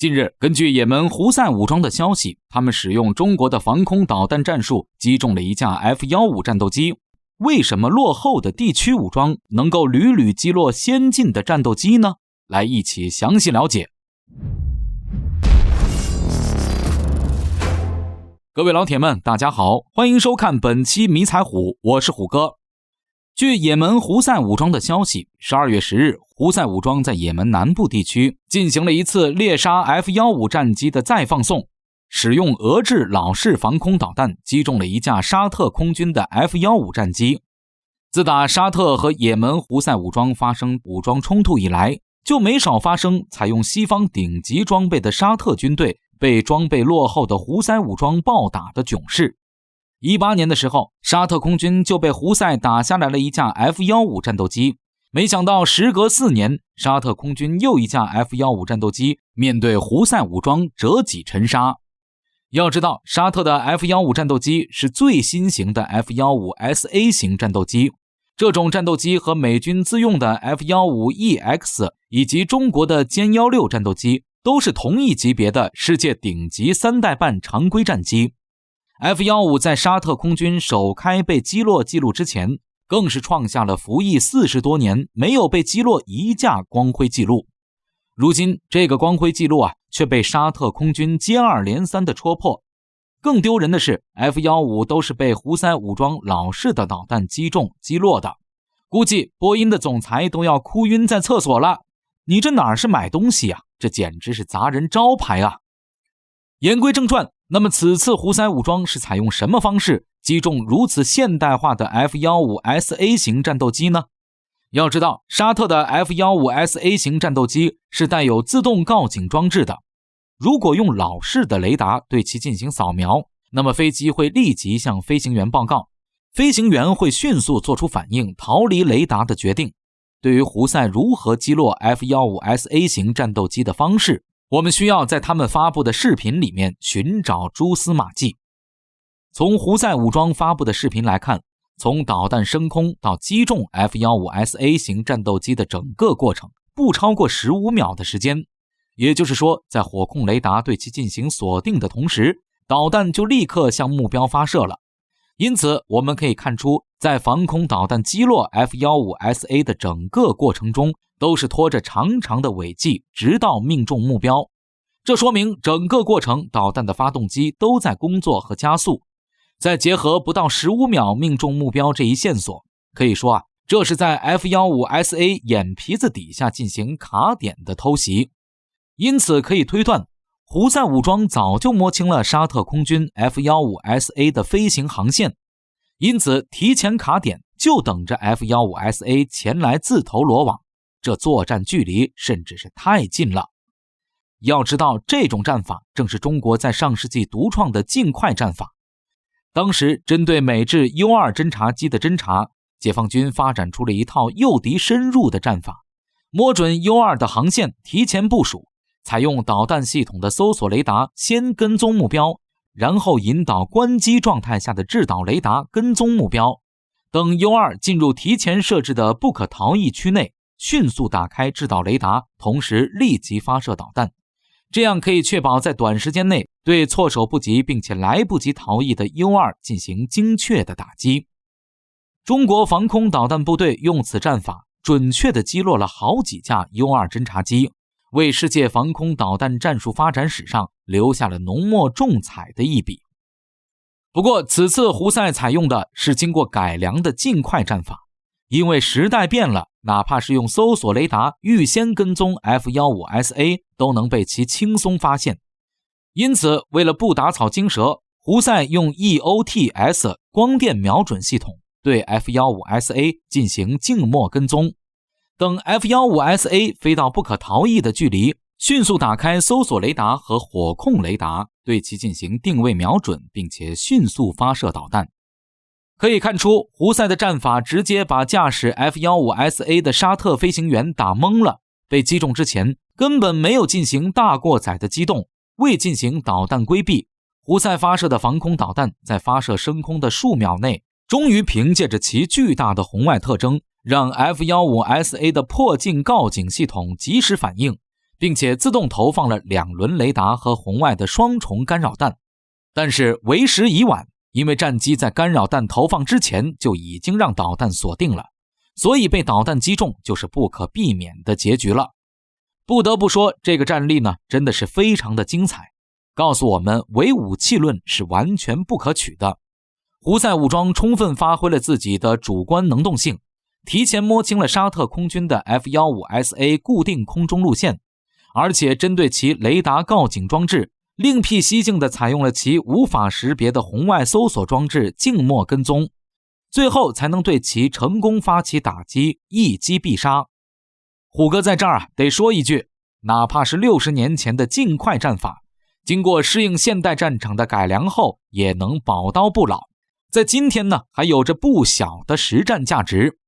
近日，根据也门胡塞武装的消息，他们使用中国的防空导弹战术击中了一架 F-15战斗机。为什么落后的地区武装能够屡屡击落先进的战斗机呢？来一起详细了解。各位老铁们，大家好，欢迎收看本期迷彩虎，我是虎哥。据也门胡塞武装的消息，12月10日，胡塞武装在也门南部地区进行了一次猎杀 F-15战机的再放送，使用俄制老式防空导弹击中了一架沙特空军的 F-15战机。自打沙特和也门胡塞武装发生武装冲突以来，就没少发生采用西方顶级装备的沙特军队被装备落后的胡塞武装暴打的囧事。18年的时候，沙特空军就被胡塞打下来了一架 F-15战斗机，没想到时隔4年，沙特空军又一架 F-15战斗机面对胡塞武装折戟沉沙。要知道，沙特的 F-15战斗机是最新型的 F-15SA 型战斗机，这种战斗机和美军自用的 F-15EX 以及中国的歼16战斗机都是同一级别的世界顶级3代半常规战机。F-15在沙特空军首开被击落记录之前，更是创下了服役40多年没有被击落一架光辉记录。如今这个光辉记录却被沙特空军接二连三的戳破。更丢人的是， F-15都是被胡塞武装老式的导弹击中击落的，估计波音的总裁都要哭晕在厕所了。你这哪是买东西啊，这简直是砸人招牌啊！言归正传，那么此次胡塞武装是采用什么方式击中如此现代化的 F-15SA 型战斗机呢？要知道，沙特的 F-15SA 型战斗机是带有自动告警装置的，如果用老式的雷达对其进行扫描，那么飞机会立即向飞行员报告，飞行员会迅速做出反应，逃离雷达的决定。对于胡塞如何击落 F-15SA 型战斗机的方式，我们需要在他们发布的视频里面寻找蛛丝马迹。从胡塞武装发布的视频来看，从导弹升空到击中 F-15SA 型战斗机的整个过程不超过15秒的时间，也就是说，在火控雷达对其进行锁定的同时，导弹就立刻向目标发射了。因此我们可以看出，在防空导弹击落 F-15SA 的整个过程中，都是拖着长长的尾迹，直到命中目标。这说明整个过程导弹的发动机都在工作和加速。再结合不到15秒命中目标这一线索，可以说这是在 F-15SA 眼皮子底下进行卡点的偷袭。因此可以推断，胡塞武装早就摸清了沙特空军 F-15SA 的飞行航线，因此提前卡点，就等着 F-15SA 前来自投罗网。这作战距离甚至是太近了。要知道，这种战法正是中国在上世纪独创的尽快战法。当时针对美制 U-2 侦察机的侦察，解放军发展出了一套诱敌深入的战法，摸准 U-2 的航线，提前部署，采用导弹系统的搜索雷达先跟踪目标，然后引导关机状态下的制导雷达跟踪目标，等 U-2 进入提前设置的不可逃逸区内，迅速打开制导雷达，同时立即发射导弹，这样可以确保在短时间内对措手不及并且来不及逃逸的 U-2 进行精确的打击。中国防空导弹部队用此战法准确地击落了好几架 U-2 侦察机，为世界防空导弹战术发展史上留下了浓墨重彩的一笔。不过此次胡塞采用的是经过改良的尽快战法，因为时代变了，哪怕是用搜索雷达预先跟踪 F-15SA 都能被其轻松发现。因此为了不打草惊蛇，胡塞用 EOTS 光电瞄准系统对 F-15SA 进行静默跟踪，等 F-15SA 飞到不可逃逸的距离，迅速打开搜索雷达和火控雷达，对其进行定位瞄准，并且迅速发射导弹。可以看出，胡塞的战法直接把驾驶 F-15SA 的沙特飞行员打懵了，被击中之前根本没有进行大过载的机动，未进行导弹规避，胡塞发射的防空导弹在发射升空的数秒内，终于凭借着其巨大的红外特征，让 F-15SA 的迫近告警系统及时反应，并且自动投放了2轮雷达和红外的双重干扰弹。但是为时已晚，因为战机在干扰弹投放之前就已经让导弹锁定了，所以被导弹击中就是不可避免的结局了。不得不说，这个战例呢真的是非常的精彩，告诉我们唯武器论是完全不可取的。胡塞武装充分发挥了自己的主观能动性，提前摸清了沙特空军的 F-15SA 固定空中路线，而且针对其雷达告警装置，另辟蹊径地采用了其无法识别的红外搜索装置静默跟踪，最后才能对其成功发起打击，一击必杀。虎哥在这儿得说一句，哪怕是60年前的尽快战法，经过适应现代战场的改良后，也能宝刀不老，在今天呢还有着不小的实战价值。